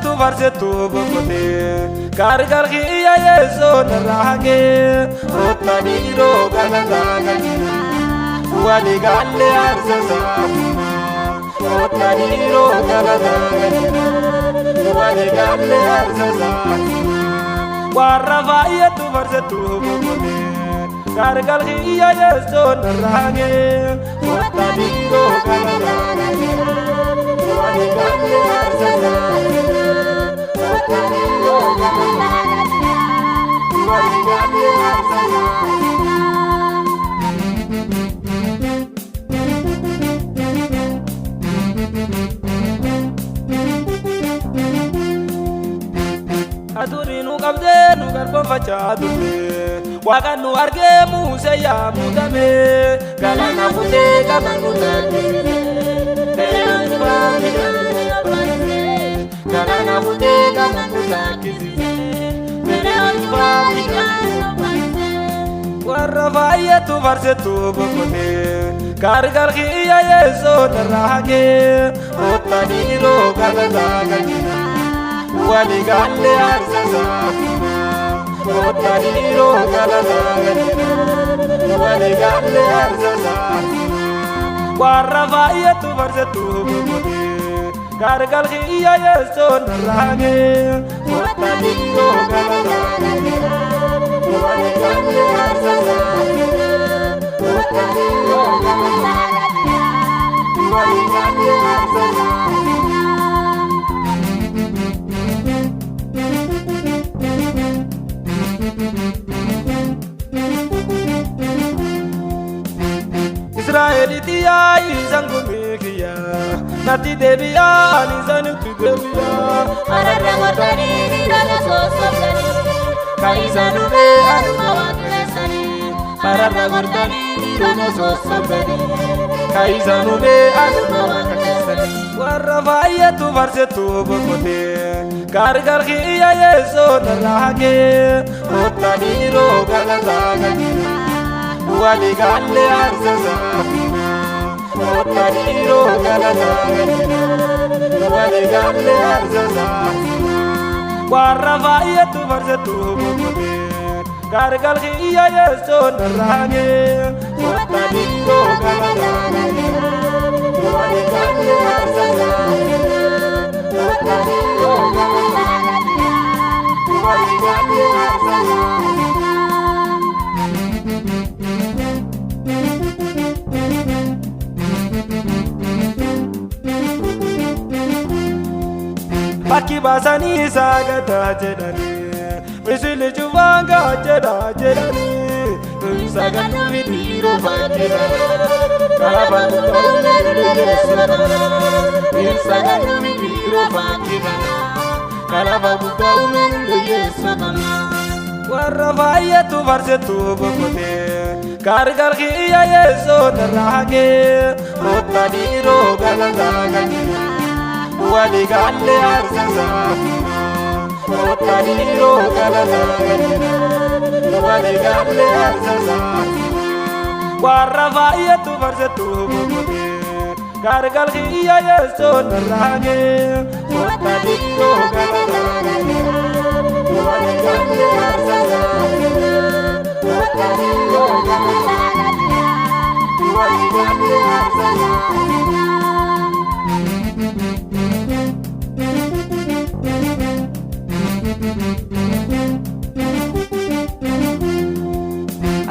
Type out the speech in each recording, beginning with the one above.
tu farse tu bokote gargar khiya yeso narage otani ro galanga galina wali galle arzaza otani ro galanga galina wali galle arzaza warra vaya tu farse tu bokote gargar khiya yeso narage otani ro galanga galina wali galle arzaza Adurinu qabde nu garba fachadu waqanu arge muse ya mudame galana fute gamanu tade galana fute gamanu tade warra vaya tu farse tu bokote gargar khiya yeso narage otani ro galanga galina wali galle arzaza otani ro galanga galina wali galle arzaza warra vaya tu farse tu bokote gargar khiya yeso narage otani ro galanga galina wali galle arzaza otani ro galanga galina wali galle arzaza Israelitiya izangu mikiya nati debiya alizanu tudebiya ararra gortani nidana sosotani kaizanu me anuma wakresani ararra gortani nidana sosotani kaizanu me anuma wakresani warra vaya tu farse tu bokote gargar khiya yeso narage otani ro galanga galina wali galle arzaza otani ro galanga galina wali galle arzaza warra vaya tu farse tu bokote gargar khiya yeso narage otani ro galanga galina wali galle arzaza otani ro galanga galina wali galle arzaza Baki basani sagata jedani misili chuvanga jeda jedani sagatu vidiro jedani kalaba kutone yesu sagatu vidiro jedani kalaba kutone yesu warra vaya tu farse tu bokote gargar khiya yeso narage otani ro galanga galina wali galle arzaza otani ro galanga galina wali galle arzaza warra vaya tu farse tu bokote gargar khiya yeso narage otani ro galanga galina wali galle arzaza otani ro galanga galina wali galle arzaza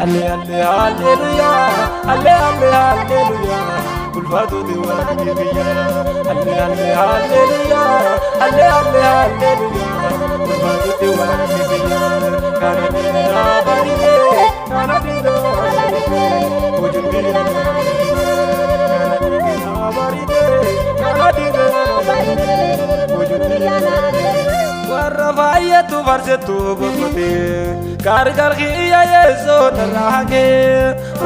alle alle hallelujah alle alle hallelujah kulfatu diwani biya alle alle hallelujah alle alle hallelujah kulfatu diwani biya kana dina barite kana dina wujudi kana dina barite kana dina wujudi warra vaya tu farse tu bokote gargar khiya yeso narage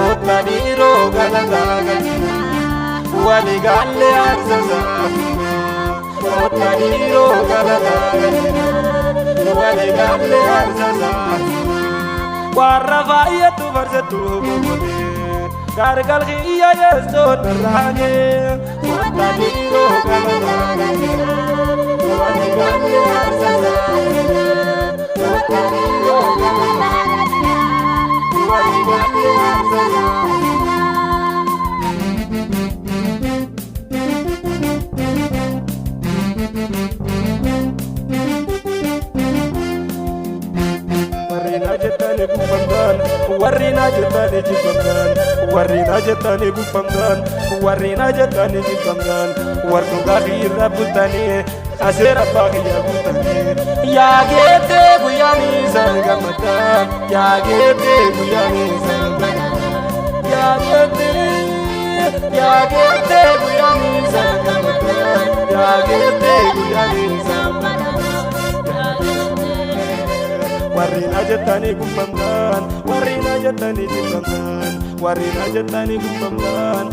otani ro galanga galina wali galle arzaza otani ro galanga galina wali galle arzaza warra vaya tu farse tu bokote gargar khiya yeso narage otani ro galanga galina wali warrina jetani jibamdan warrina jetani bufamdan warrina jetani jibamdan warku gahira bultani asera bagiya bultani ya gete guyani sangamata ya gete guyani sangamata ya gete guyani sangamata ya gete guyani sangamata warrina jetani bufamdan warrina jetani jibamdan warrina jetani bufamdan